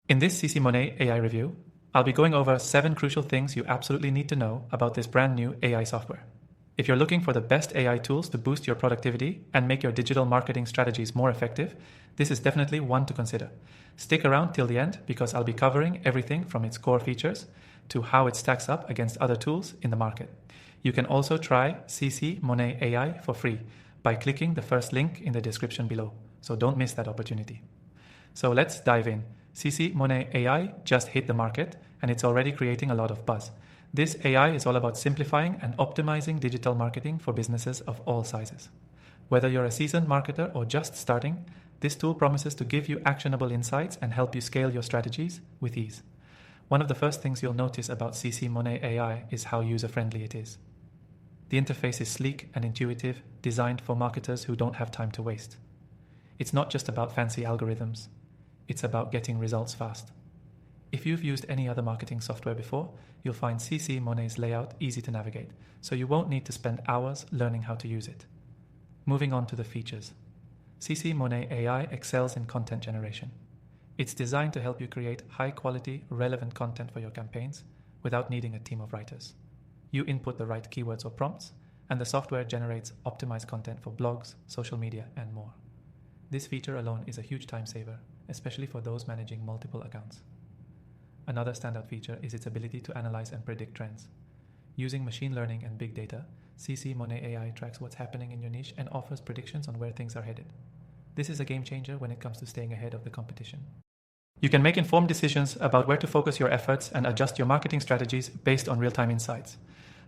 In this CC Monet AI review, I'll be going over 7 crucial things you absolutely need to know about this brand new AI software. If you're looking for the best AI tools to boost your productivity and make your digital marketing strategies more effective, this is definitely one to consider. Stick around till the end because I'll be covering everything from its core features to how it stacks up against other tools in the market. You can also try CC Monet AI for free by clicking the first link in the description below, so don't miss that opportunity. So let's dive in. CC Monet AI just hit the market and it's already creating a lot of buzz. This AI is all about simplifying and optimizing digital marketing for businesses of all sizes. Whether you're a seasoned marketer or just starting, this tool promises to give you actionable insights and help you scale your strategies with ease. One of the first things you'll notice about CC Monet AI is how user-friendly it is. The interface is sleek and intuitive, designed for marketers who don't have time to waste. It's not just about fancy algorithms. It's about getting results fast. If you've used any other marketing software before, you'll find CC Monet's layout easy to navigate, so you won't need to spend hours learning how to use it. Moving on to the features. CC Monet AI excels in content generation. It's designed to help you create high-quality, relevant content for your campaigns without needing a team of writers. You input the right keywords or prompts, and the software generates optimized content for blogs, social media, and more. This feature alone is a huge time saver, especially for those managing multiple accounts. Another standout feature is its ability to analyze and predict trends. Using machine learning and big data, CC Monet AI tracks what's happening in your niche and offers predictions on where things are headed. This is a game changer when it comes to staying ahead of the competition. You can make informed decisions about where to focus your efforts and adjust your marketing strategies based on real-time insights.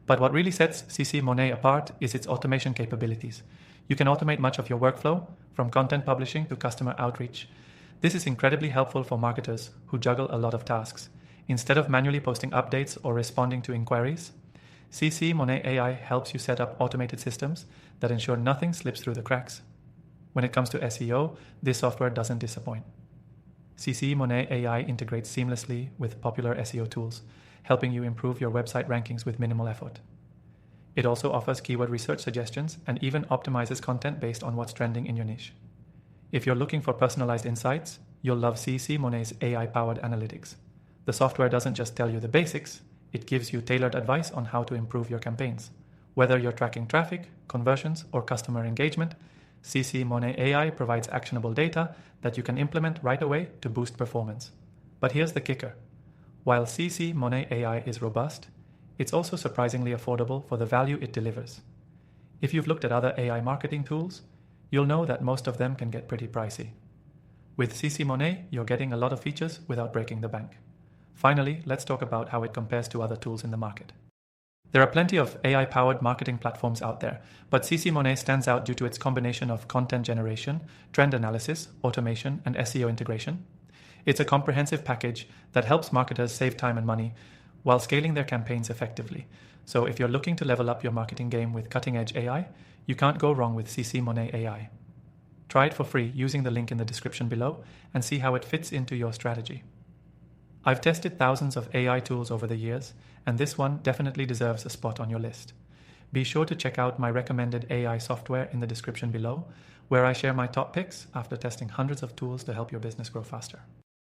But what really sets CC Monet apart is its automation capabilities. You can automate much of your workflow, from content publishing to customer outreach. This is incredibly helpful for marketers who juggle a lot of tasks. Instead of manually posting updates or responding to inquiries, CC Monet AI helps you set up automated systems that ensure nothing slips through the cracks. When it comes to SEO, this software doesn't disappoint. CC Monet AI integrates seamlessly with popular SEO tools, helping you improve your website rankings with minimal effort. It also offers keyword research suggestions and even optimizes content based on what's trending in your niche. If you're looking for personalized insights, you'll love CC Monet's AI-powered analytics. The software doesn't just tell you the basics, it gives you tailored advice on how to improve your campaigns. Whether you're tracking traffic, conversions, or customer engagement, CC Monet AI provides actionable data that you can implement right away to boost performance. But here's the kicker. While CC Monet AI is robust, it's also surprisingly affordable for the value it delivers. If you've looked at other AI marketing tools, you'll know that most of them can get pretty pricey. With CC Monet, you're getting a lot of features without breaking the bank. Finally, let's talk about how it compares to other tools in the market. There are plenty of AI-powered marketing platforms out there, but CC Monet stands out due to its combination of content generation, trend analysis, automation, and SEO integration. It's a comprehensive package that helps marketers save time and money while scaling their campaigns effectively. So if you're looking to level up your marketing game with cutting-edge AI, you can't go wrong with CC Monet AI. Try it for free using the link in the description below and see how it fits into your strategy. I've tested thousands of AI tools over the years, and this one definitely deserves a spot on your list. Be sure to check out my recommended AI software in the description below, where I share my top picks after testing hundreds of tools to help your business grow faster.